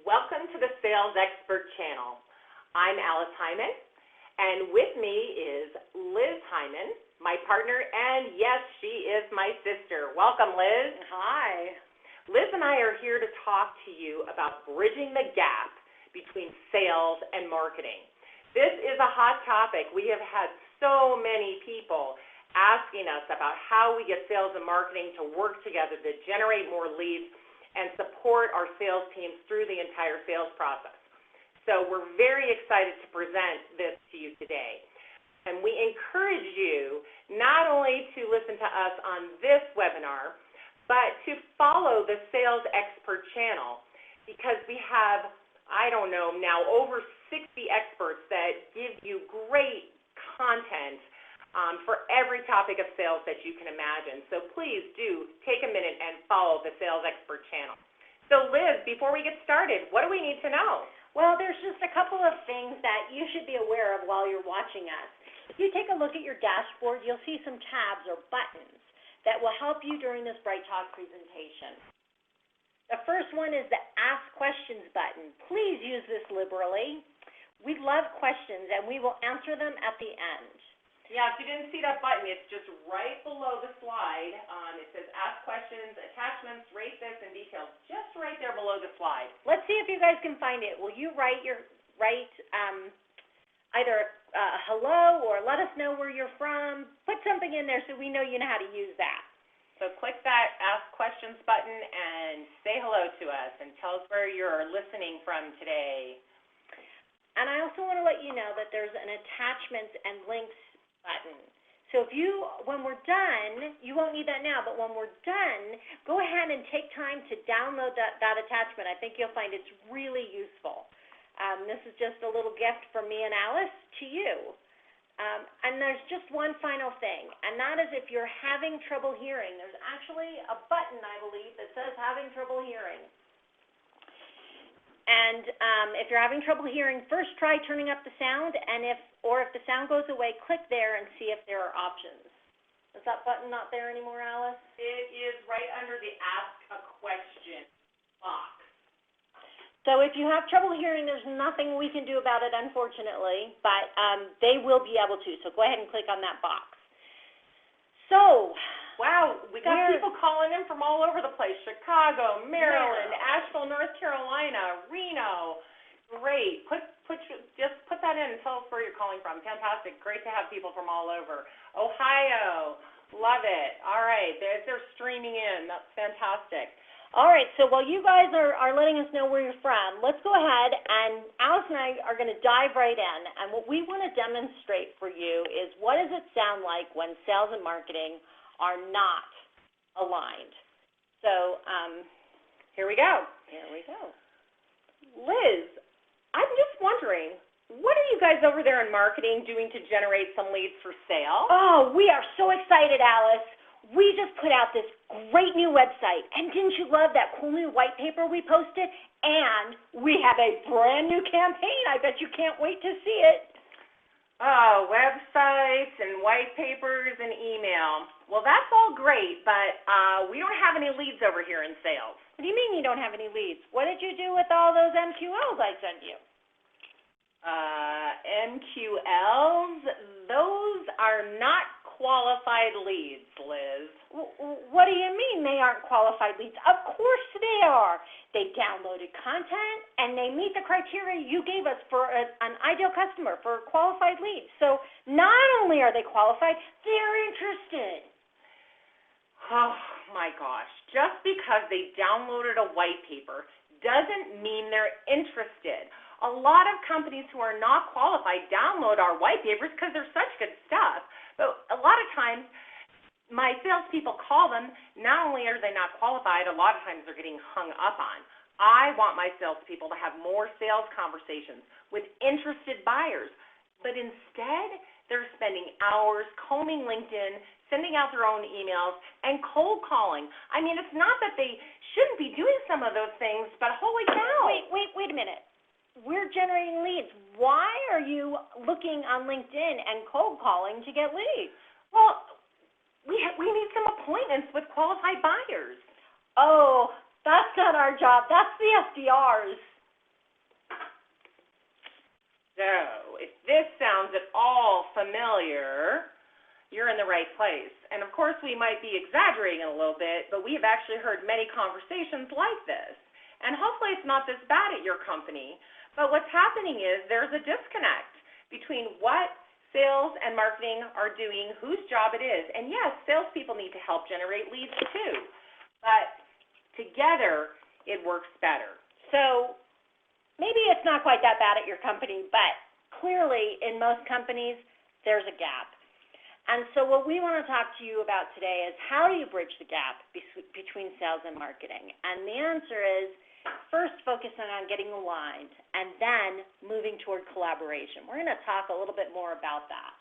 Welcome to the Sales Expert Channel. I'm Alice Heiman, and with me is Liz Heiman, my partner, and yes, she is my sister. Welcome, Liz. Hi. Liz and I are here to talk to you about bridging the gap between sales and marketing. This is a hot topic. We have had so many people asking us about how we get sales and marketing to work together to generate more leads and support our sales teams through the entire sales process. So we're very excited to present this to you today. And we encourage you not only to listen to us on this webinar, but to follow the Sales Expert channel, because we have, I don't know, now over 60 experts that give you great content for every topic of sales that you can imagine. So please do take a minute and follow the Sales Expert channel. So Liz, before we get started, what do we need to know? Well, there's just a couple of things that you should be aware of while you're watching us. If you take a look at your dashboard, you'll see some tabs or buttons that will help you during this Bright Talk presentation. The first one is the Ask Questions button. Please use this liberally. We love questions, and we will answer them at the end. Yeah, if you didn't see that button, it's just right below the slide. It says Ask Questions, Attachments, Rate This, and Details, just right there below the slide. Let's see if you guys can find it. Will you write either hello or let us know where you're from? Put something in there so we know you know how to use that. So click that Ask Questions button and say hello to us and tell us where you're listening from today. And I also want to let you know that there's an Attachments and Links button. So if when we're done, you won't need that now, but when we're done, go ahead and take time to download that attachment. I think you'll find it's really useful. This is just a little gift from me and Alice to you. And there's just one final thing, and that is if you're having trouble hearing, there's actually a button, I believe, that says having trouble hearing. And if you're having trouble hearing, first try turning up the sound, and if the sound goes away, click there and see if there are options. Is that button not there anymore, Alice? It is right under the Ask a Question box. So if you have trouble hearing, there's nothing we can do about it, unfortunately, but they will be able to. So go ahead and click on that box. So, wow, we got people calling in from all over the place: Chicago, Maryland, Asheville, North Carolina, Reno. Great. Just put that in and tell us where you're calling from. Fantastic. Great to have people from all over. Ohio. Love it. All right. They're streaming in. That's fantastic. All right. So while you guys are letting us know where you're from, let's go ahead, and Alice and I are going to dive right in. And what we want to demonstrate for you is what does it sound like when sales and marketing are not aligned. So here we go. Here we go. Liz, I'm just wondering, what are you guys over there in marketing doing to generate some leads for sale? Oh, we are so excited, Alice. We just put out this great new website, and didn't you love that cool new white paper we posted? And we have a brand new campaign. I bet you can't wait to see it. Oh, websites and white papers and email. Well, that's all great, but we don't have any leads over here in sales. What do you mean you don't have any leads? What did you do with all those MQLs I sent you? MQLs? Those are not qualified leads, Liz. What do you mean they aren't qualified leads? Of course they are. They downloaded content, and they meet the criteria you gave us for an ideal customer, for qualified leads. So not only are they qualified, they're interested. Oh, my gosh. Just because they downloaded a white paper doesn't mean they're interested. A lot of companies who are not qualified download our white papers because they're such good stuff. But a lot of times, my salespeople call them. Not only are they not qualified, a lot of times they're getting hung up on. I want my salespeople to have more sales conversations with interested buyers. But instead, they're spending hours combing LinkedIn, sending out their own emails, and cold calling. I mean, it's not that they shouldn't be doing some of those things, but holy cow. Wait a minute. We're generating leads. Why are you looking on LinkedIn and cold calling to get leads? Well, we need some appointments with qualified buyers. Oh, that's not our job. That's the SDRs. So if this sounds at all familiar, you're in the right place. And of course, we might be exaggerating a little bit, but we have actually heard many conversations like this. And hopefully it's not this bad at your company, but what's happening is there's a disconnect between what sales and marketing are doing, whose job it is. And yes, salespeople need to help generate leads too, but together it works better. So maybe it's not quite that bad at your company, but clearly in most companies there's a gap. And so what we want to talk to you about today is how do you bridge the gap between sales and marketing? And the answer is first focusing on getting aligned and then moving toward collaboration. We're going to talk a little bit more about that.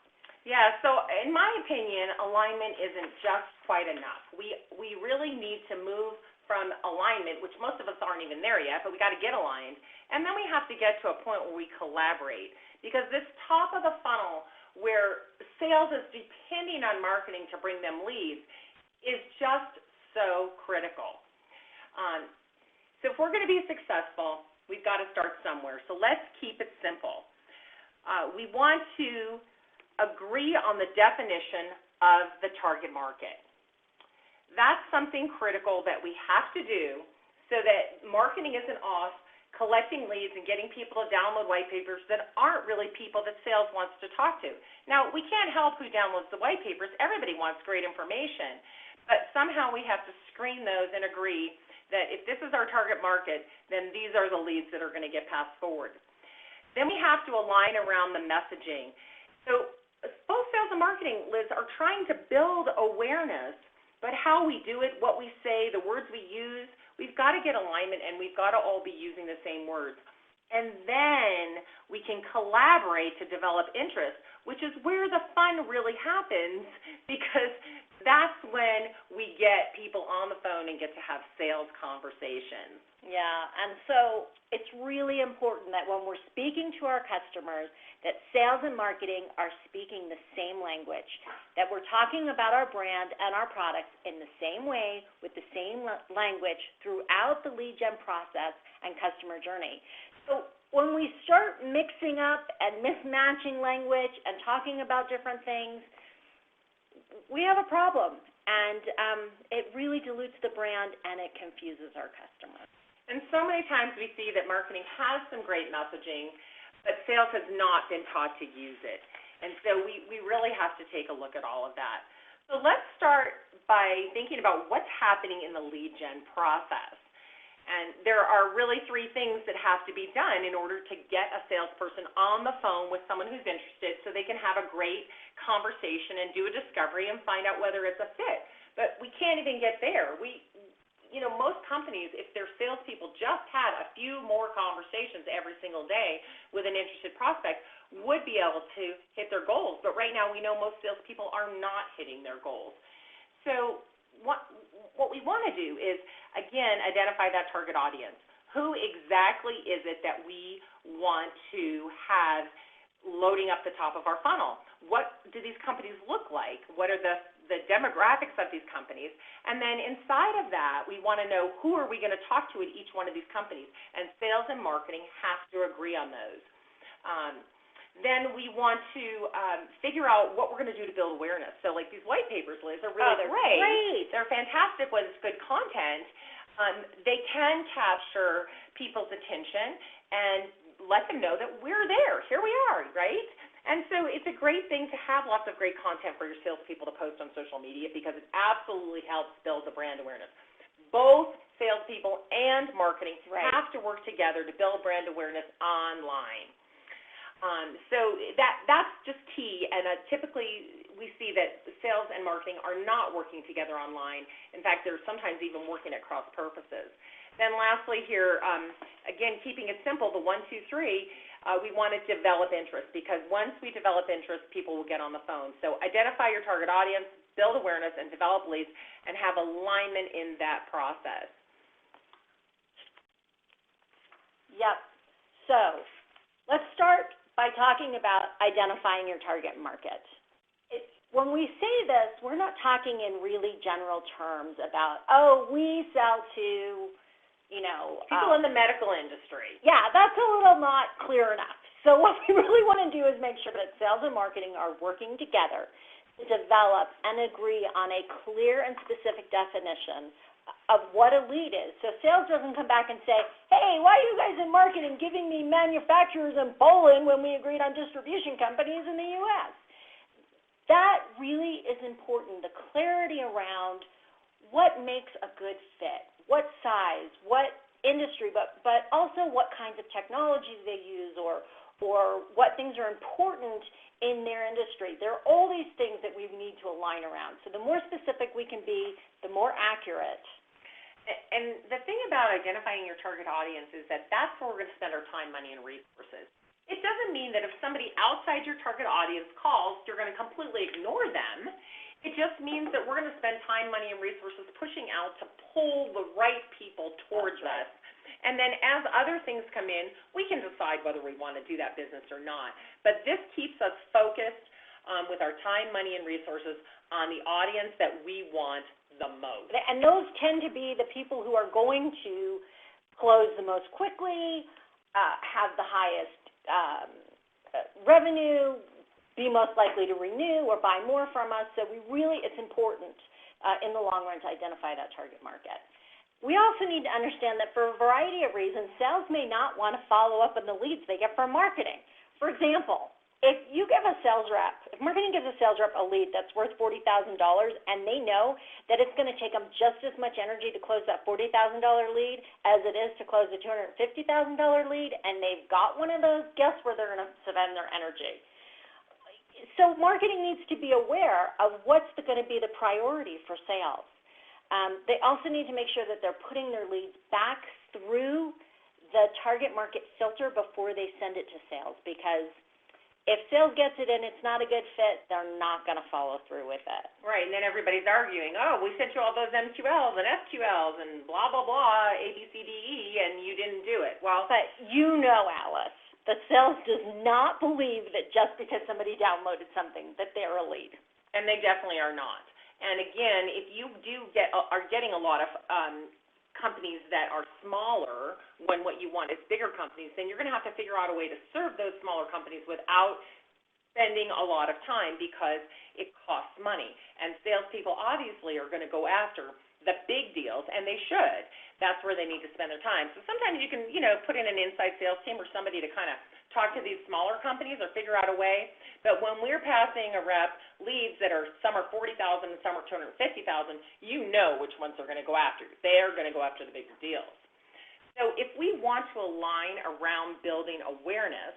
Yeah, so in my opinion, alignment isn't just quite enough. We really need to move from alignment, which most of us aren't even there yet, but we got to get aligned. And then we have to get to a point where we collaborate, because this top of the funnel where sales is depending on marketing to bring them leads is just so critical. So if we're going to be successful, we've got to start somewhere. So let's keep it simple. We want to agree on the definition of the target market. That's something critical that we have to do so that marketing isn't off collecting leads and getting people to download white papers that aren't really people that sales wants to talk to. Now, we can't help who downloads the white papers. Everybody wants great information, but somehow we have to screen those and agree that if this is our target market, then these are the leads that are going to get passed forward. Then we have to align around the messaging. So both sales and marketing, Liz, are trying to build awareness, but how we do it, what we say, the words we use, we've got to get alignment, and we've got to all be using the same words. And then we can collaborate to develop interest, which is where the fun really happens, because that's when we get people on the phone and get to have sales conversations. Yeah, and so it's really important that when we're speaking to our customers, that sales and marketing are speaking the same language, that we're talking about our brand and our products in the same way with the same language throughout the lead gen process and customer journey. So when we start mixing up and mismatching language and talking about different things, we have a problem, and it really dilutes the brand and it confuses our customers. And so many times we see that marketing has some great messaging, but sales has not been taught to use it. And so we really have to take a look at all of that. So let's start by thinking about what's happening in the lead gen process. And there are really three things that have to be done in order to get a salesperson on the phone with someone who's interested so they can have a great conversation and do a discovery and find out whether it's a fit. But we can't even get there. Most companies, if their salespeople just had a few more conversations every single day with an interested prospect, would be able to hit their goals. But right now we know most salespeople are not hitting their goals. So what we want to do is, again, identify that target audience. Who exactly is it that we want to have loading up the top of our funnel? What do these companies look like? What are the demographics of these companies? And then inside of that, we want to know who are we going to talk to at each one of these companies. And sales and marketing have to agree on those. Then we want to figure out what we're going to do to build awareness. So like these white papers, Liz, are really great. They're fantastic when it's good content. They can capture people's attention and let them know that we're there. Here we are, right? And so it's a great thing to have lots of great content for your salespeople to post on social media, because it absolutely helps build the brand awareness. Both salespeople and marketing have to work together to build brand awareness online. So that's just key, and typically we see that sales and marketing are not working together online. In fact, they're sometimes even working at cross purposes. Then lastly here, again, keeping it simple, the 1, 2, 3, we want to develop interest, because once we develop interest, people will get on the phone. So identify your target audience, build awareness, and develop leads, and have alignment in that process. Yep. So let's start by talking about identifying your target market. When we say this, we're not talking in really general terms about, we sell to, people in the medical industry. Yeah, that's a little not clear enough. So what we really want to do is make sure that sales and marketing are working together to develop and agree on a clear and specific definition of what a lead is. So sales doesn't come back and say, hey, why are you guys in marketing giving me manufacturers in Poland when we agreed on distribution companies in the U.S.? That really is important, the clarity around what makes a good fit, what size, what industry, but also what kinds of technologies they use or what things are important in their industry. There are all these things that we need to align around. So the more specific we can be, the more accurate. And the thing about identifying your target audience is that that's where we're going to spend our time, money, and resources. It doesn't mean that if somebody outside your target audience calls, you're going to completely ignore them. It just means that we're going to spend time, money, and resources pushing out to pull the right people towards us. And then as other things come in, we can decide whether we want to do that business or not. But this keeps us focused with our time, money, and resources on the audience that we want the most. And those tend to be the people who are going to close the most quickly, have the highest revenue, be most likely to renew or buy more from us. So it's important in the long run to identify that target market. We also need to understand that for a variety of reasons, sales may not want to follow up on the leads they get from marketing. For example, if marketing gives a sales rep a lead that's worth $40,000 and they know that it's going to take them just as much energy to close that $40,000 lead as it is to close the $250,000 lead, and they've got one of those, guess where they're going to spend their energy? So marketing needs to be aware of what's going to be the priority for sales. They also need to make sure that they're putting their leads back through the target market filter before they send it to sales, because if sales gets it and it's not a good fit, they're not going to follow through with it. Right, and then everybody's arguing, oh, we sent you all those MQLs and SQLs and blah, blah, blah, A, B, C, D, E, and you didn't do it. Well, but you know, Alice, that sales does not believe that just because somebody downloaded something that they're a lead. And they definitely are not. And again, if you are getting a lot of companies that are smaller when what you want is bigger companies, then you're going to have to figure out a way to serve those smaller companies without spending a lot of time, because it costs money. And salespeople obviously are going to go after the big deals, and they should. That's where they need to spend their time. So sometimes you can, put in an inside sales team or somebody to kind of talk to these smaller companies or figure out a way. But when we're passing a rep leads that are, some are $40,000 and some are $250,000, you know which ones they're going to go after. They're going to go after the bigger deals. So if we want to align around building awareness,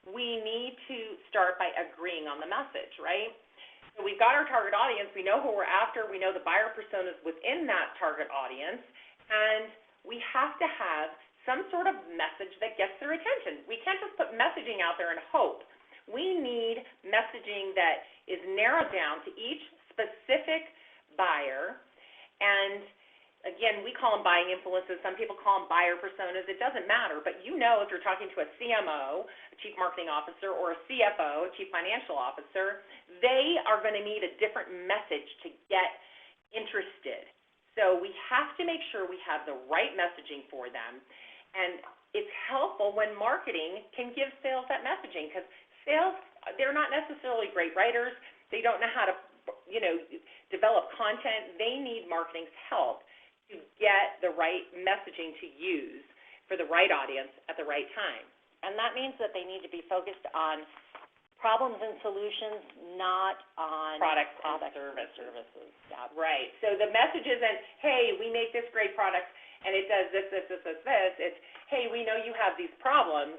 we need to start by agreeing on the message, right? So we've got our target audience. We know who we're after. We know the buyer personas within that target audience. And we have to have some sort of message that gets their attention. We can't just put messaging out there and hope. We need messaging that is narrowed down to each specific buyer. And again, we call them buying influences. Some people call them buyer personas. It doesn't matter. But you know if you're talking to a CMO, a Chief Marketing Officer, or a CFO, a Chief Financial Officer, they are going to need a different message to get interested. So we have to make sure we have the right messaging for them. And it's helpful when marketing can give sales that messaging, because sales, they're not necessarily great writers. They don't know how to, develop content. They need marketing's help to get the right messaging to use for the right audience at the right time. And that means that they need to be focused on problems and solutions, not on products and services. Yeah, right. So the message isn't, hey, we make this great product and it does this, this, this, this, this. It's, hey, we know you have these problems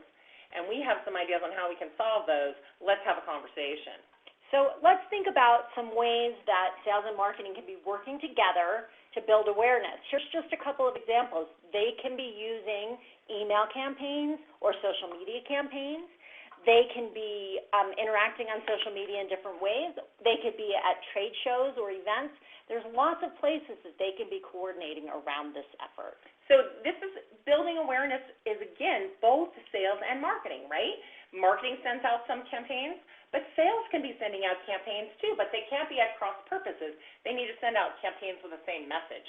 and we have some ideas on how we can solve those. Let's have a conversation. So let's think about some ways that sales and marketing can be working together to build awareness. Here's just a couple of examples. They can be using email campaigns or social media campaigns. They can be interacting on social media in different ways. They could be at trade shows or events. There's lots of places that they can be coordinating around this effort. So this is building awareness is, again, both sales and marketing, right? Marketing sends out some campaigns, but sales can be sending out campaigns too, but they can't be at cross purposes. They need to send out campaigns with the same message.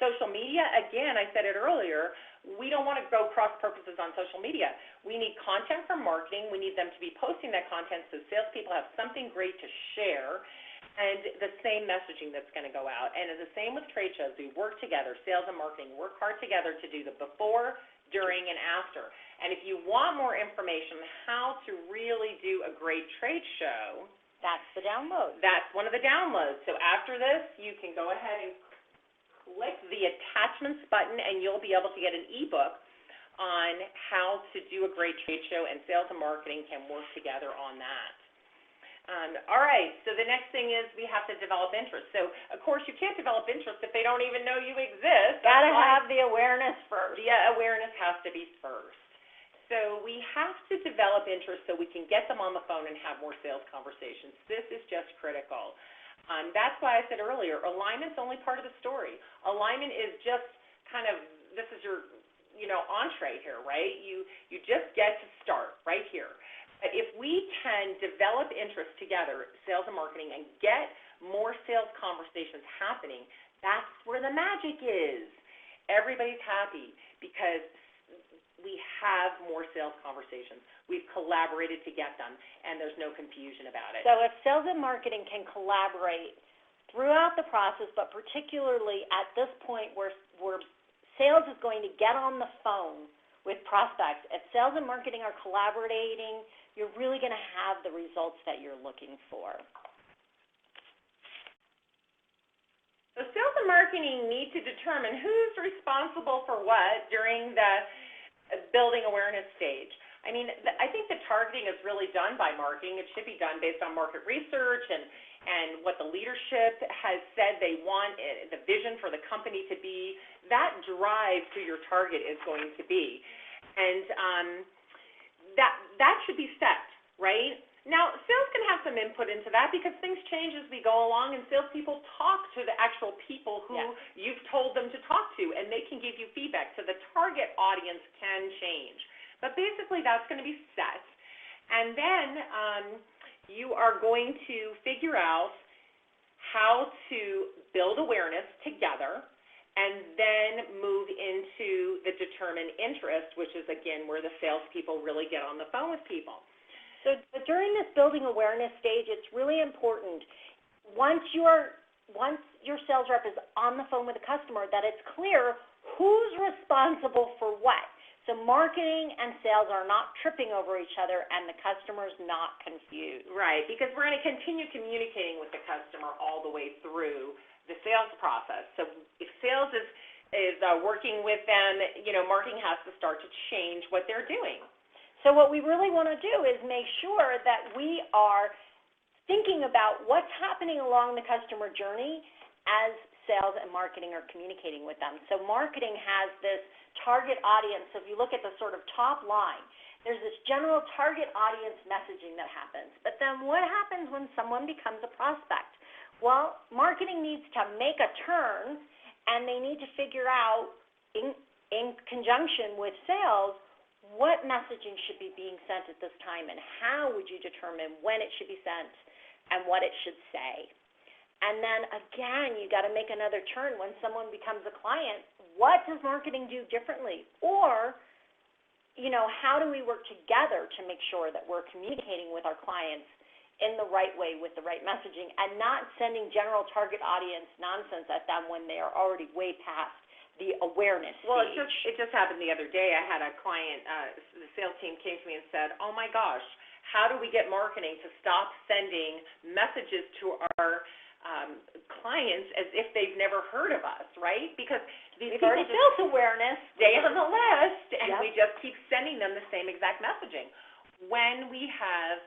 Social media, again, I said it earlier, we don't want to go cross purposes on social media. We need content for marketing. We need them to be posting that content so salespeople have something great to share, and the same messaging that's going to go out. And the same with trade shows. We work together, sales and marketing, work hard together to do the before, during, and after. And if you want more information on how to really do a great trade show, that's the download. That's one of the downloads. So after this, you can go ahead and click the attachments button, and you'll be able to get an ebook on how to do a great trade show, and sales and marketing can work together on that. All right, so the next thing is we have to develop interest. So, of course, you can't develop interest if they don't even know you exist. Got to have the awareness first. Yeah, awareness has to be first. So we have to develop interest so we can get them on the phone and have more sales conversations. This is just critical. That's why I said earlier, alignment's only part of the story. Alignment is just kind of, this is your, entree here, right? You just get to start right here. But if we can develop interest together, sales and marketing, and get more sales conversations happening, that's where the magic is. Everybody's happy because we have more sales conversations. We've collaborated to get them, and there's no confusion about it. So if sales and marketing can collaborate throughout the process, but particularly at this point where sales is going to get on the phone with prospects, if sales and marketing are collaborating, you're really going to have the results that you're looking for. So sales and marketing need to determine who's responsible for what during the building awareness stage. I mean, I think the targeting is really done by marketing. It should be done based on market research and what the leadership has said they want, the vision for the company to be. That drives who your target is going to be. And that should be set, right? Now, sales can have some input into that because things change as we go along, and salespeople talk to the actual people who you've told them to talk to, and they can give you feedback. So the target audience can change. But basically, that's going to be set. And then you are going to figure out how to build awareness together and then move into the determine interest, which is, again, where the salespeople really get on the phone with people. So during this building awareness stage, it's really important, once your sales rep is on the phone with a customer, that it's clear who's responsible for what. So marketing and sales are not tripping over each other and the customer's not confused. Right, because we're going to continue communicating with the customer all the way through the sales process. So if sales is working with them, marketing has to start to change what they're doing. So what we really want to do is make sure that we are thinking about what's happening along the customer journey as sales and marketing are communicating with them. So marketing has this target audience. So if you look at the sort of top line, there's this general target audience messaging that happens. But then what happens when someone becomes a prospect? Well, marketing needs to make a turn, and they need to figure out in conjunction with sales what messaging should be being sent at this time, and how would you determine when it should be sent and what it should say. And then, again, you got to make another turn when someone becomes a client. What does marketing do differently? Or, how do we work together to make sure that we're communicating with our clients in the right way with the right messaging and not sending general target audience nonsense at them when they are already way past the awareness stage. Well, it just happened the other day. I had a client, the sales team came to me and said, oh my gosh, how do we get marketing to stop sending messages to our clients as if they've never heard of us, right? Because these people sales awareness stay on the list, and we just keep sending them the same exact messaging. When we have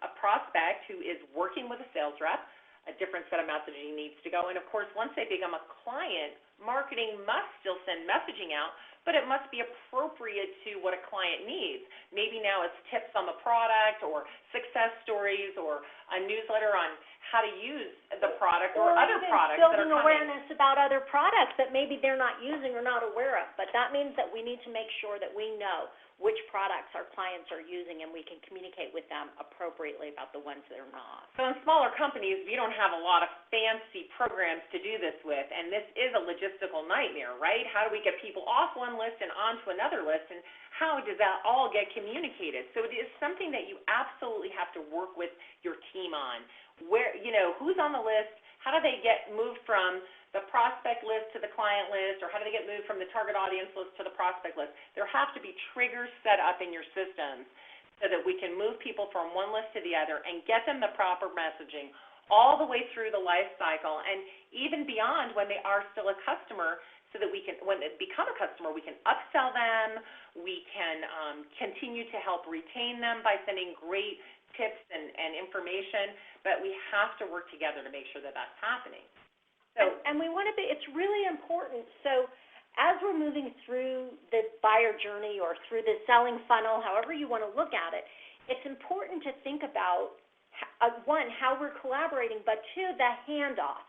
a prospect who is working with a sales rep, a different set of messaging needs to go. And, of course, once they become a client, marketing must still send messaging out, but it must be appropriate to what a client needs. Maybe now it's tips on the product or success stories or a newsletter on how to use the product or other products that are coming. Building awareness about other products that maybe they're not using or not aware of. But that means that we need to make sure that we know which products our clients are using, and we can communicate with them appropriately about the ones that are not. So in smaller companies, we don't have a lot of fancy programs to do this with, and this is a logistical nightmare, right? How do we get people off one list and onto another list, and how does that all get communicated? So it is something that you absolutely have to work with your team on. Where, who's on the list? How do they get moved from the prospect list to the client list, or how do they get moved from the target audience list to the prospect list? There have to be triggers set up in your systems so that we can move people from one list to the other and get them the proper messaging all the way through the life cycle and even beyond when they are still a customer, so that we can, when they become a customer, we can upsell them, we can continue to help retain them by sending great tips and information, but we have to work together to make sure that that's happening. So, and we want to be, it's really important. So as we're moving through the buyer journey or through the selling funnel, however you want to look at it, it's important to think about, one, how we're collaborating, but two, the handoff.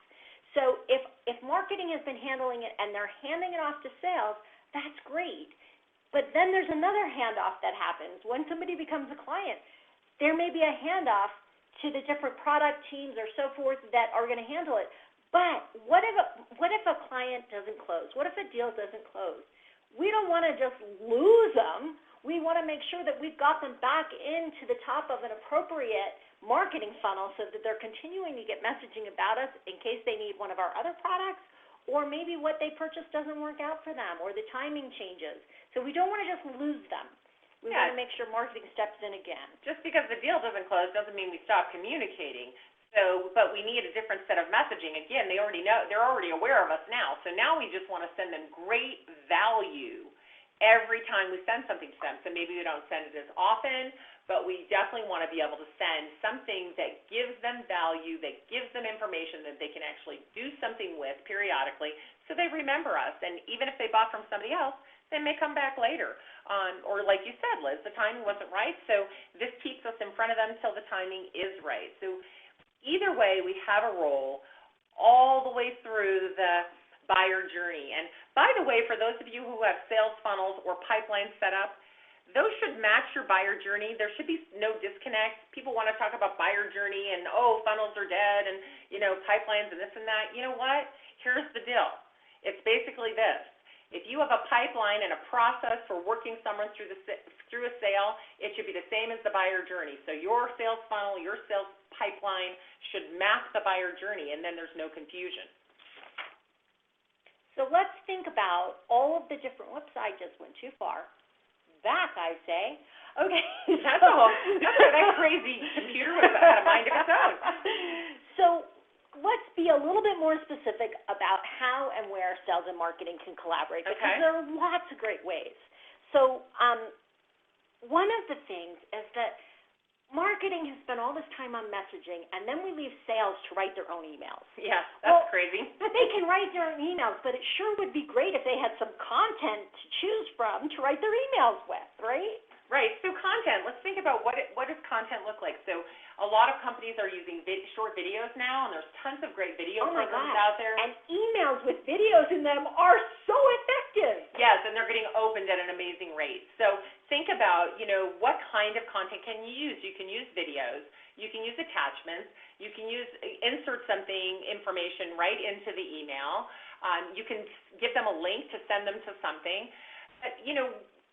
So if marketing has been handling it and they're handing it off to sales, that's great. But then there's another handoff that happens. When somebody becomes a client, there may be a handoff to the different product teams or so forth that are going to handle it. But what if a client doesn't close? What if a deal doesn't close? We don't want to just lose them. We want to make sure that we've got them back into the top of an appropriate marketing funnel so that they're continuing to get messaging about us in case they need one of our other products, or maybe what they purchased doesn't work out for them, or the timing changes. So we don't want to just lose them. We want to make sure marketing steps in again. Just because the deal doesn't close doesn't mean we stop communicating. So, but we need a different set of messaging. Again, they already know, they're already aware of us now. So now we just want to send them great value every time we send something to them. So maybe we don't send it as often, but we definitely want to be able to send something that gives them value, that gives them information that they can actually do something with periodically so they remember us. And even if they bought from somebody else, they may come back later. Or like you said, Liz, the timing wasn't right, so this keeps us in front of them until the timing is right. So either way, we have a role all the way through the buyer journey. And by the way, for those of you who have sales funnels or pipelines set up, those should match your buyer journey. There should be no disconnect. People want to talk about buyer journey and, funnels are dead and, pipelines and this and that. You know what? Here's the deal. It's basically this. If you have a pipeline and a process for working someone through a sale, it should be the same as the buyer journey. So your sales funnel, your sales pipeline should map the buyer journey, and then there's no confusion. So let's think about all of the different, whoops, I just went too far. Back, I say. Okay. That crazy computer would have had a mind of its own. So let's be a little bit more specific about how and where sales and marketing can collaborate, because there are lots of great ways. So one of the things is that marketing has spent all this time on messaging, and then we leave sales to write their own emails. Yeah, that's crazy. They can write their own emails, but it sure would be great if they had some content to choose from to write their emails with, right? Right. So content, let's think about what does content look like. So a lot of companies are using short videos now, and there's tons of great video programs out there. And emails with videos in them are so effective. Yes, and they're getting opened at an amazing rate. So think about, what kind of content can you use? You can use videos. You can use attachments. You can insert information right into the email. You can give them a link to send them to something.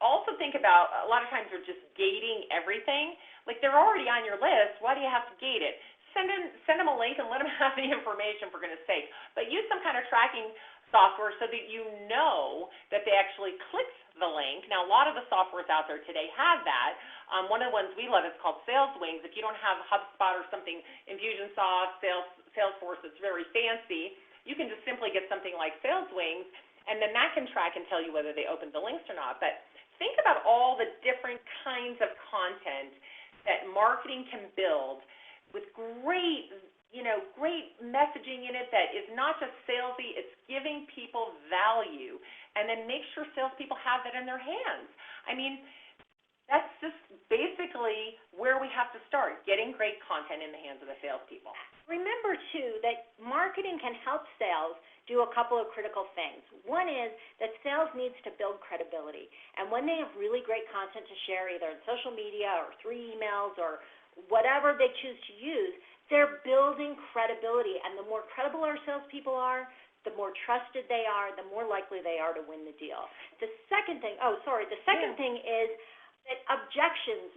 Also think about, a lot of times we're just gating everything. Like, they're already on your list. Why do you have to gate it? Send them a link and let them have the information, for goodness sake. But use some kind of tracking software so that you know that they actually clicked the link. Now, a lot of the softwares out there today have that. One of the ones we love is called Saleswings. If you don't have HubSpot or something, Infusionsoft, Salesforce that's very fancy, you can just simply get something like Saleswings, and then that can track and tell you whether they opened the links or not. But think about all the different kinds of content that marketing can build with great messaging in it that is not just salesy, it's giving people value, and then make sure salespeople have that in their hands. I mean, That's just basically where we have to start, getting great content in the hands of the salespeople. Remember, too, that marketing can help sales do a couple of critical things. One is that sales needs to build credibility. And when they have really great content to share, either in social media or through emails or whatever they choose to use, they're building credibility. And the more credible our salespeople are, the more trusted they are, the more likely they are to win the deal. The second thing is that objections,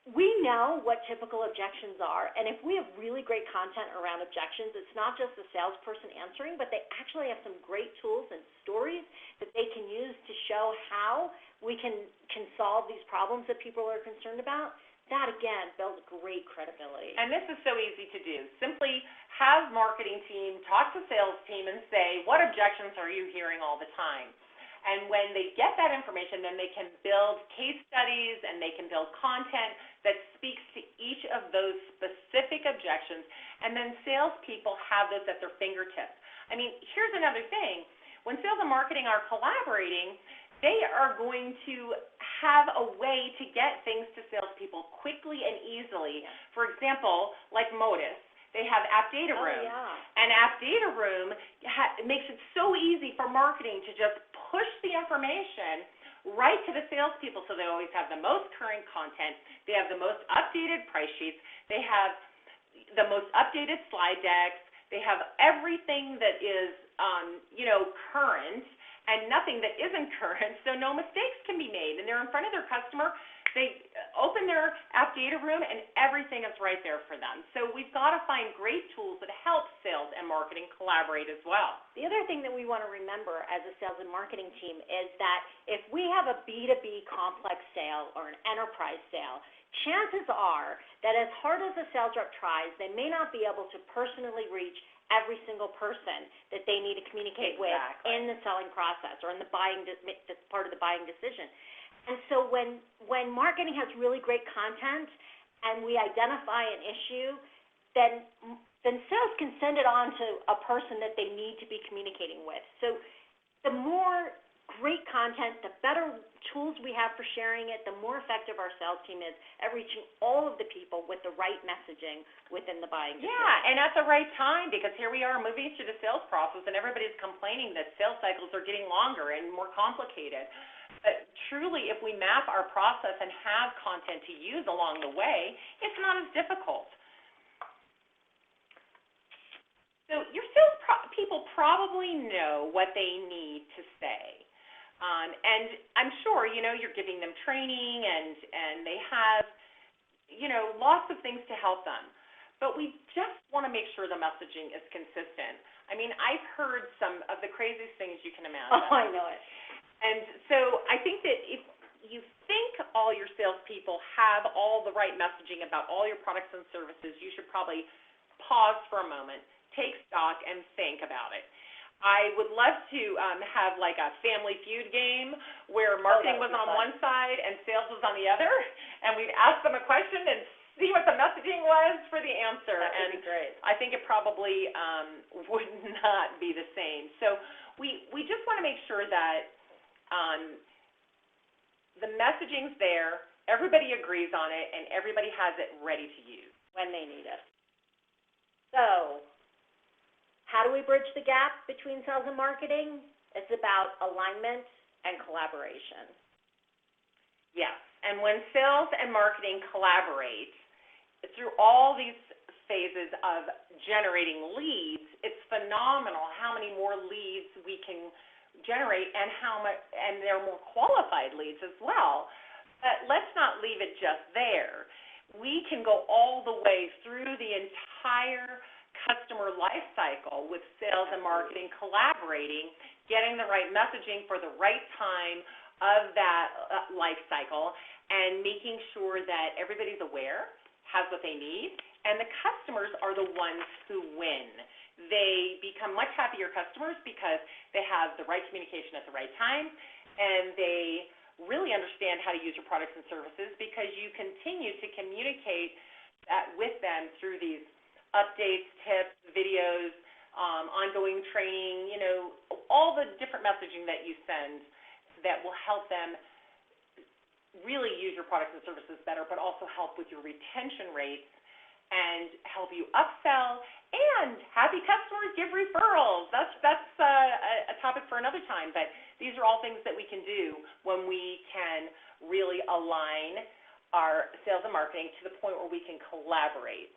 we know what typical objections are, and if we have really great content around objections, it's not just the salesperson answering, but they actually have some great tools and stories that they can use to show how we can solve these problems that people are concerned about. That, again, builds great credibility. And this is so easy to do. Simply have marketing team talk to sales team and say, what objections are you hearing all the time? And when they get that information, then they can build case studies and they can build content that speaks to each of those specific objections, and then salespeople have those at their fingertips. I mean, here's another thing. When sales and marketing are collaborating, they are going to have a way to get things to salespeople quickly and easily. For example, like Modus. They have App Data Room. Oh, yeah. And App Data Room makes it so easy for marketing to just push the information right to the salespeople, so they always have the most current content. They have the most updated price sheets. They have the most updated slide decks. They have everything that is, current and nothing that isn't current, so no mistakes can be made. And they're in front of their customer. They open their App Data Room, and everything is right there for them. So we've got to find great tools that help sales and marketing collaborate as well. The other thing that we want to remember as a sales and marketing team is that if we have a B2B complex sale or an enterprise sale, chances are that as hard as a sales rep tries, they may not be able to personally reach every single person that they need to communicate with in the selling process or in the buying, that's part of the buying decision. And so when marketing has really great content and we identify an issue, then sales can send it on to a person that they need to be communicating with. So the more great content, the better tools we have for sharing it, the more effective our sales team is at reaching all of the people with the right messaging within the buying decision. Yeah, and at the right time, because here we are moving through the sales process, and everybody's complaining that sales cycles are getting longer and more complicated. But truly, if we map our process and have content to use along the way, it's not as difficult. So your sales people probably know what they need to say. And I'm sure, you're giving them training and they have, lots of things to help them. But we just want to make sure the messaging is consistent. I mean, I've heard some of the craziest things you can imagine. Oh, I know it. And so I think that if you think all your salespeople have all the right messaging about all your products and services, you should probably pause for a moment, take stock, and think about it. I would love to have like a Family Feud game where marketing was on one side and sales was on the other, and we'd ask them a question and see what the messaging was for the answer. That would be great. I think it probably would not be the same. So we just want to make sure that the messaging's there, everybody agrees on it, and everybody has it ready to use when they need it. So how do we bridge the gap between sales and marketing? It's about alignment and collaboration. Yes, and when sales and marketing collaborate through all these phases of generating leads, it's phenomenal how many more leads we can generate and how much, and they're more qualified leads as well. But let's not leave it just there. We can go all the way through the entire customer life cycle with sales and marketing collaborating, getting the right messaging for the right time of that life cycle, and making sure that everybody's aware, has what they need, and the customers are the ones who win. They become much happier customers because they have the right communication at the right time, and they really understand how to use your products and services because you continue to communicate with them through these updates, tips, videos, ongoing training, all the different messaging that you send that will help them really use your products and services better, but also help with your retention rates and help you upsell. And happy customers give referrals. That's a topic for another time, but these are all things that we can do when we can really align our sales and marketing to the point where we can collaborate.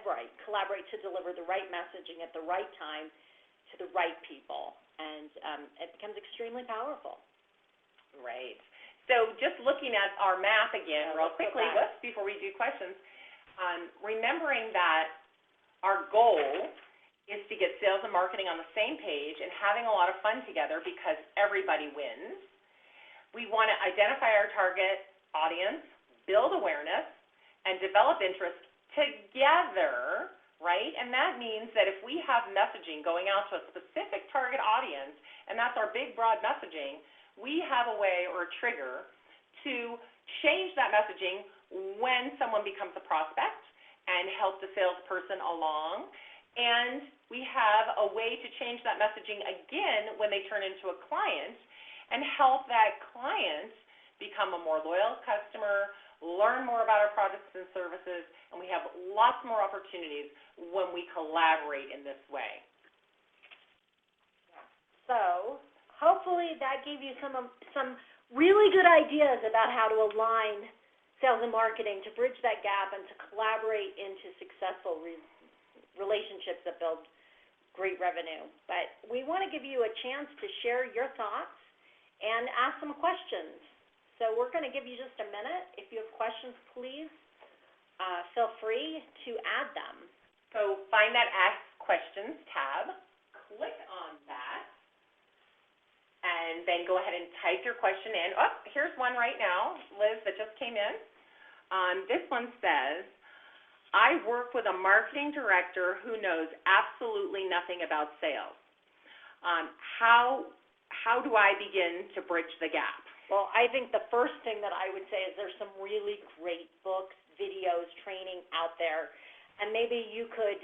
Right, collaborate to deliver the right messaging at the right time to the right people, and it becomes extremely powerful. Right. So just looking at our map again real quickly before we do questions, remembering that our goal is to get sales and marketing on the same page and having a lot of fun together because everybody wins. We want to identify our target audience, build awareness, and develop interest together, right? And that means that if we have messaging going out to a specific target audience, and that's our big, broad messaging, we have a way or a trigger to change that messaging when someone becomes a prospect and help the salesperson along. And we have a way to change that messaging again when they turn into a client and help that client become a more loyal customer, learn more about our products and services, and we have lots more opportunities when we collaborate in this way. So hopefully that gave you some really good ideas about how to align sales and marketing to bridge that gap and to collaborate into successful relationships that build great revenue. But we want to give you a chance to share your thoughts and ask some questions. So we're going to give you just a minute. If you have questions, please feel free to add them. So find that Ask Questions tab, click on that, and then go ahead and type your question in. Oh, here's one right now, Liz, that just came in. This one says, I work with a marketing director who knows absolutely nothing about sales. How do I begin to bridge the gap? Well, I think the first thing that I would say is there's some really great books, videos, training out there, and maybe you could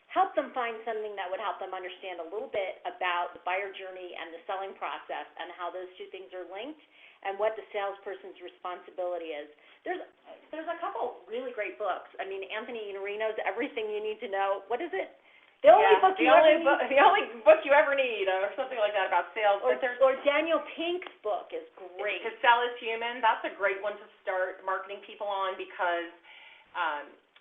help them find something that would help them understand a little bit about the buyer journey and the selling process and how those two things are linked and what the salesperson's responsibility is. There's a couple really great books. I mean, Anthony Iannarino's Everything You Need to Know. What is it? The only book you ever need, or something like that about sales. Or Daniel Pink's book is great. To Sell is Human. That's a great one to start marketing people on because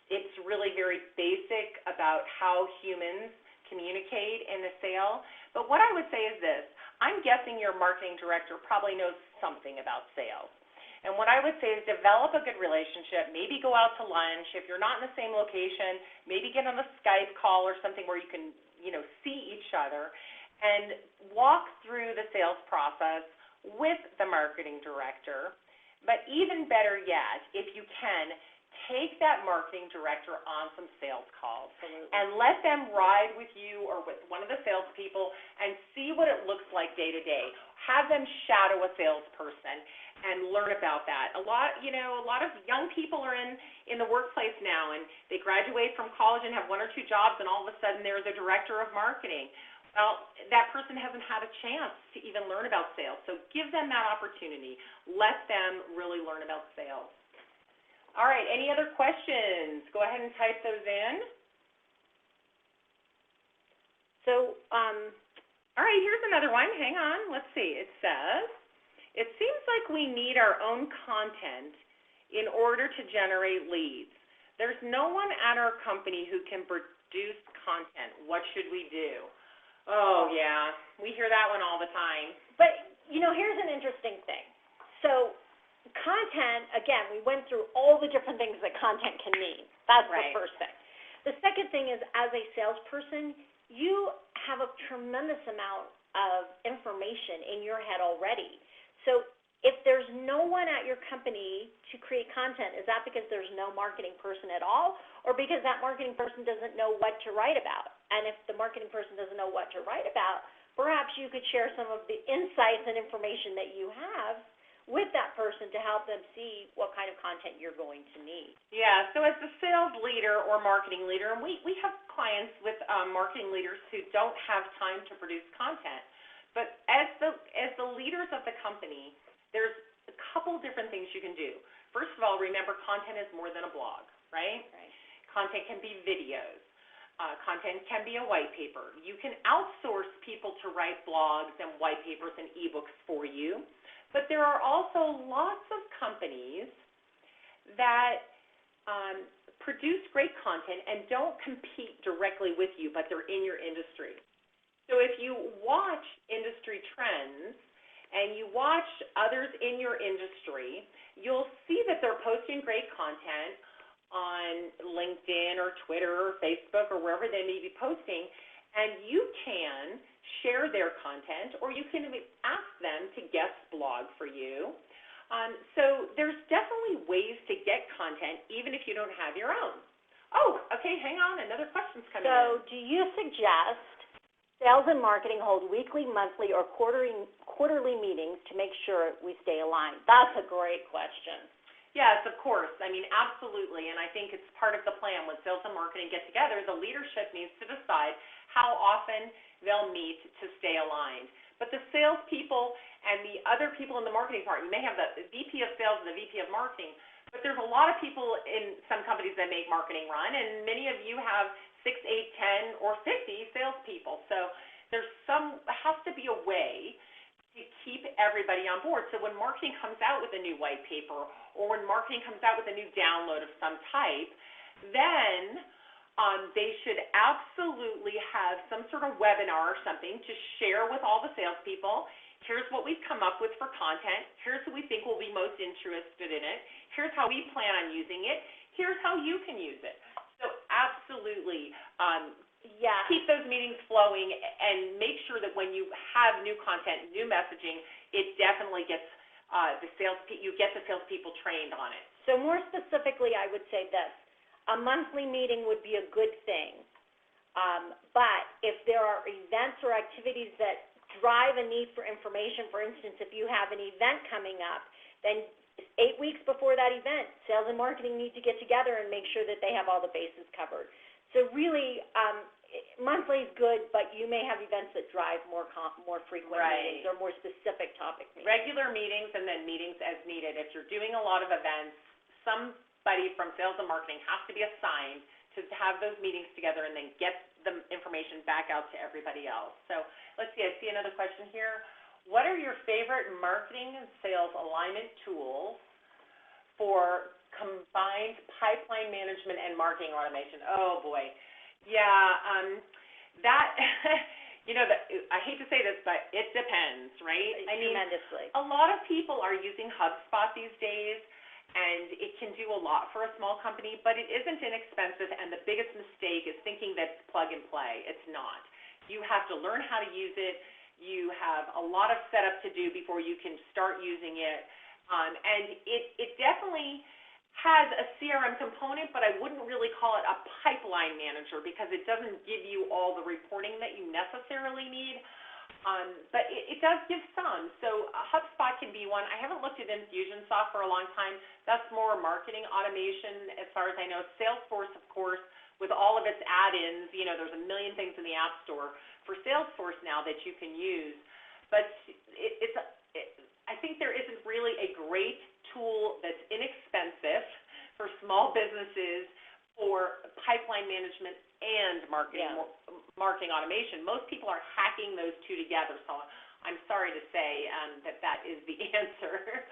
it's really very basic about how humans communicate in a sale. But what I would say is this. I'm guessing your marketing director probably knows something about sales. And what I would say is develop a good relationship, maybe go out to lunch. If you're not in the same location, maybe get on a Skype call or something where you can, see each other and walk through the sales process with the marketing director. But even better yet, if you can, take that marketing director on some sales calls. Absolutely. And let them ride with you or with one of the salespeople and see what it looks like day to day. Have them shadow a salesperson and learn about that. A lot of young people are in the workplace now, and they graduate from college and have one or two jobs, and all of a sudden they're the director of marketing. Well, that person hasn't had a chance to even learn about sales. So give them that opportunity. Let them really learn about sales. All right, any other questions? Go ahead and type those in. So, all right, here's another one. Hang on. Let's see. It says, it seems like we need our own content in order to generate leads. There's no one at our company who can produce content. What should we do? Oh, yeah. We hear that one all the time. But, here's an interesting thing. So, content, again, we went through all the different things that content can mean. That's right. The first thing. The second thing is, as a salesperson, you have a tremendous amount of information in your head already. So if there's no one at your company to create content, is that because there's no marketing person at all, or because that marketing person doesn't know what to write about? And if the marketing person doesn't know what to write about, perhaps you could share some of the insights and information that you have with that person to help them see what kind of content you're going to need. Yeah, so as a sales leader or marketing leader, and we have clients with marketing leaders who don't have time to produce content, but as the leaders of the company, there's a couple different things you can do. First of all, remember, content is more than a blog, right? Right. Content can be videos. Content can be a white paper. You can outsource people to write blogs and white papers and ebooks for you, but there are also lots of companies that produce great content and don't compete directly with you, but they're in your industry. So if you watch industry trends and you watch others in your industry, you'll see that they're posting great content on LinkedIn or Twitter or Facebook or wherever they may be posting, and you can share their content, or you can ask them to guest blog for you. So there's definitely ways to get content even if you don't have your own. Oh, okay, hang on, another question's coming in. So do you suggest sales and marketing hold weekly, monthly, or quarterly meetings to make sure we stay aligned? That's a great question. Yes, of course. I mean, absolutely, and I think it's part of the plan. When sales and marketing get together, the leadership needs to decide how often they'll meet to stay aligned. But the salespeople and the other people in the marketing part, you may have the VP of sales and the VP of marketing, but there's a lot of people in some companies that make marketing run, and many of you have 6, 8, 10, or 50 salespeople. So there has to be a way to keep everybody on board. So when marketing comes out with a new white paper, or when marketing comes out with a new download of some type, then they should absolutely have some sort of webinar or something to share with all the salespeople. Here's what we've come up with for content. Here's who we think will be most interested in it. Here's how we plan on using it. Here's how you can use it. So absolutely, keep those meetings flowing and make sure that when you have new content, new messaging, it definitely gets you get the salespeople trained on it. So more specifically, I would say this. A monthly meeting would be a good thing. But if there are events or activities that drive a need for information, for instance, if you have an event coming up, then 8 weeks before that event, sales and marketing need to get together and make sure that they have all the bases covered. So really, monthly is good, but you may have events that drive more frequent meetings or more specific topic meetings. Regular meetings and then meetings as needed. If you're doing a lot of events, somebody from sales and marketing has to be assigned to have those meetings together and then get the information back out to everybody else. So let's see, I see another question here. What are your favorite marketing and sales alignment tools for combined pipeline management and marketing automation? Oh, boy. Yeah, that, I hate to say this, but it depends, right? Tremendously. A lot of people are using HubSpot these days, and it can do a lot for a small company, but it isn't inexpensive, and the biggest mistake is thinking that it's plug and play. It's not. You have to learn how to use it. You have a lot of setup to do before you can start using it, and it definitely has a CRM component, but I wouldn't really call it a pipeline manager because it doesn't give you all the reporting that you necessarily need. But it does give some. So HubSpot can be one. I haven't looked at Infusionsoft for a long time. That's more marketing automation as far as I know. Salesforce, of course, with all of its add-ins, there's a million things in the App Store for Salesforce now that you can use. But I think there isn't really a great tool that's inexpensive for small businesses for pipeline management and marketing automation. Most people are hacking those two together, so I'm sorry to say that is the answer.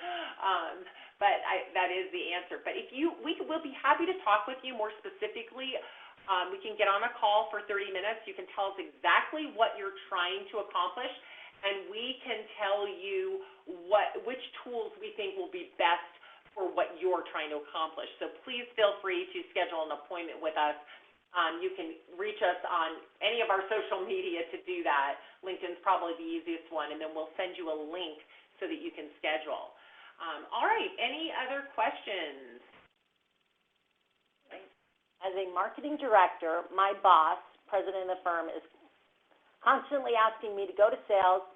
But that is the answer. But we'll be happy to talk with you more specifically. We can get on a call for 30 minutes. You can tell us exactly what you're trying to accomplish, and we can tell you which tools we think will be best for what you're trying to accomplish. So please feel free to schedule an appointment with us. You can reach us on any of our social media to do that. LinkedIn's probably the easiest one, and then we'll send you a link so that you can schedule. All right, any other questions? As a marketing director, my boss, president of the firm, is constantly asking me to go to sales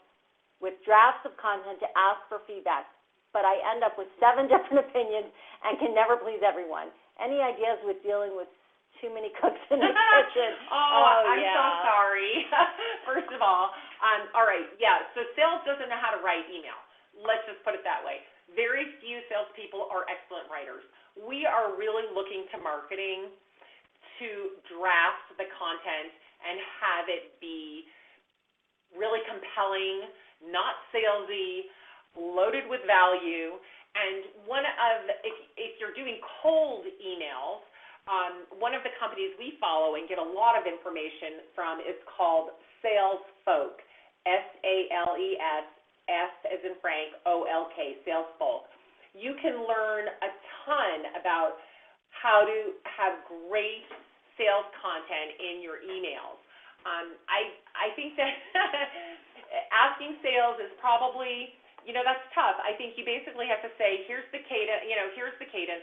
with drafts of content to ask for feedback, but I end up with 7 different opinions and can never please everyone. Any ideas with dealing with too many cooks in the kitchen? I'm so sorry. First of all right, so sales doesn't know how to write email. Let's just put it that way. very few salespeople are excellent writers. We are really looking to marketing to draft the content and have it be really compelling, not salesy, loaded with value. And if you're doing cold emails, one of the companies we follow and get a lot of information from is called Salesfolk, S-A-L-E-S, S as in Frank, O-L-K, Salesfolk. You can learn a ton about how to have great sales content in your emails. I think that asking sales is probably, that's tough. I think you basically have to say, here's the cadence,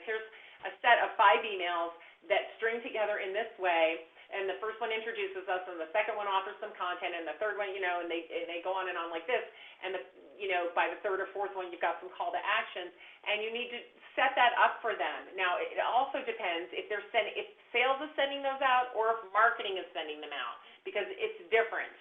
here's a set of 5 emails that string together in this way, and the first one introduces us, and the second one offers some content, and the third one, and they go on and on like this, and by the third or fourth one, you've got some call to actions, and you need to set that up for them. Now, it also depends if sales is sending those out or if marketing is sending them out, because it's different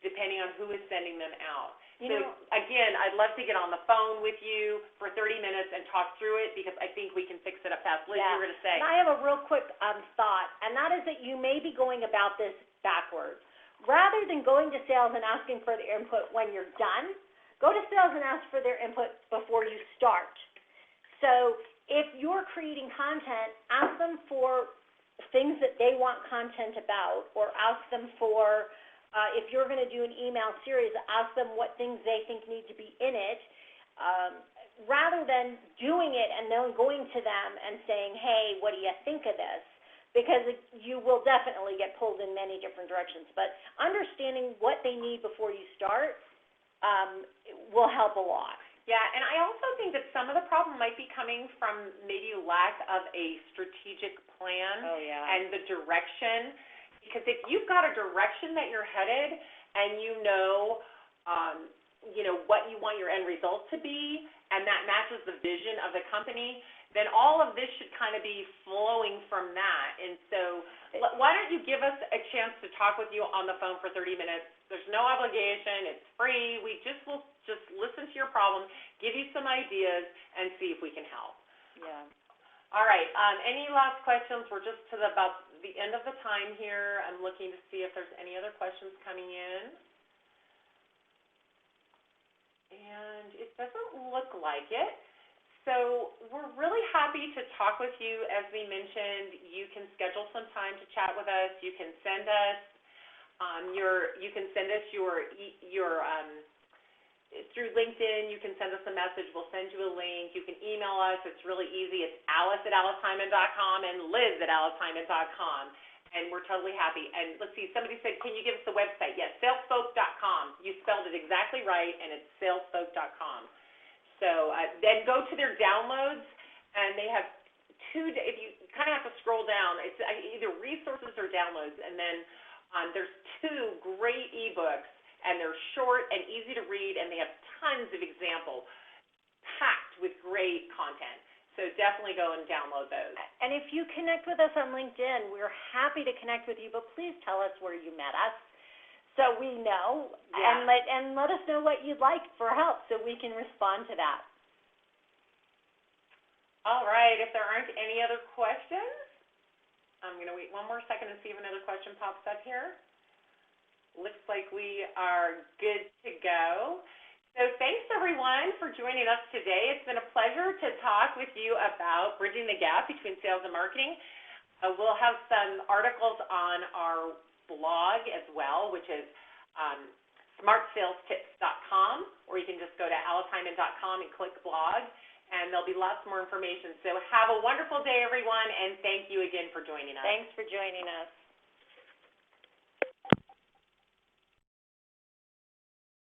depending on who is sending them out. Again, I'd love to get on the phone with you for 30 minutes and talk through it, because I think we can fix it up fast. Liz, you were going to say. And I have a real quick thought, and that is that you may be going about this backwards. Rather than going to sales and asking for their input when you're done, go to sales and ask for their input before you start. So if you're creating content, ask them for things that they want content about, or ask them for, if you're going to do an email series, ask them what things they think need to be in it, rather than doing it and then going to them and saying, hey, what do you think of this? Because you will definitely get pulled in many different directions. But understanding what they need before you start will help a lot. Yeah, and I also think that some of the problem might be coming from maybe lack of a strategic plan and the direction. Because if you've got a direction that you're headed and you know what you want your end result to be, and that matches the vision of the company, then all of this should kind of be flowing from that. And so why don't you give us a chance to talk with you on the phone for 30 minutes. There's no obligation. It's free. We will just listen to your problem, give you some ideas, and see if we can help. Yeah. All right. Any last questions? We're just to about the end of the time here. I'm looking to see if there's any other questions coming in. And it doesn't look like it. So we're really happy to talk with you. As we mentioned, you can schedule some time to chat with us. You can send us through LinkedIn. You can send us a message. We'll send you a link. You can email us. It's really easy. It's alice@aliceheiman.com and liz@aliceheiman.com. And we're totally happy. And let's see, somebody said, can you give us the website? Yes, salesfolk.com. You spelled it exactly right, and it's salesfolk.com. So then go to their downloads, and they have if you kind of have to scroll down, it's either resources or downloads, and then there's 2 great ebooks, and they're short and easy to read, and they have tons of examples packed with great content. So definitely go and download those. And if you connect with us on LinkedIn, we're happy to connect with you, but please tell us where you met us so we know, and let us know what you'd like for help so we can respond to that. All right. If there aren't any other questions, I'm going to wait one more second and see if another question pops up here. Looks like we are good to go. So thanks, everyone, for joining us today. It's been a pleasure to talk with you about bridging the gap between sales and marketing. We'll have some articles on our blog as well, which is smartsalestips.com, or you can just go to aliceheiman.com and click blog, and there'll be lots more information. So have a wonderful day, everyone, and thank you again for joining us. Thanks for joining us.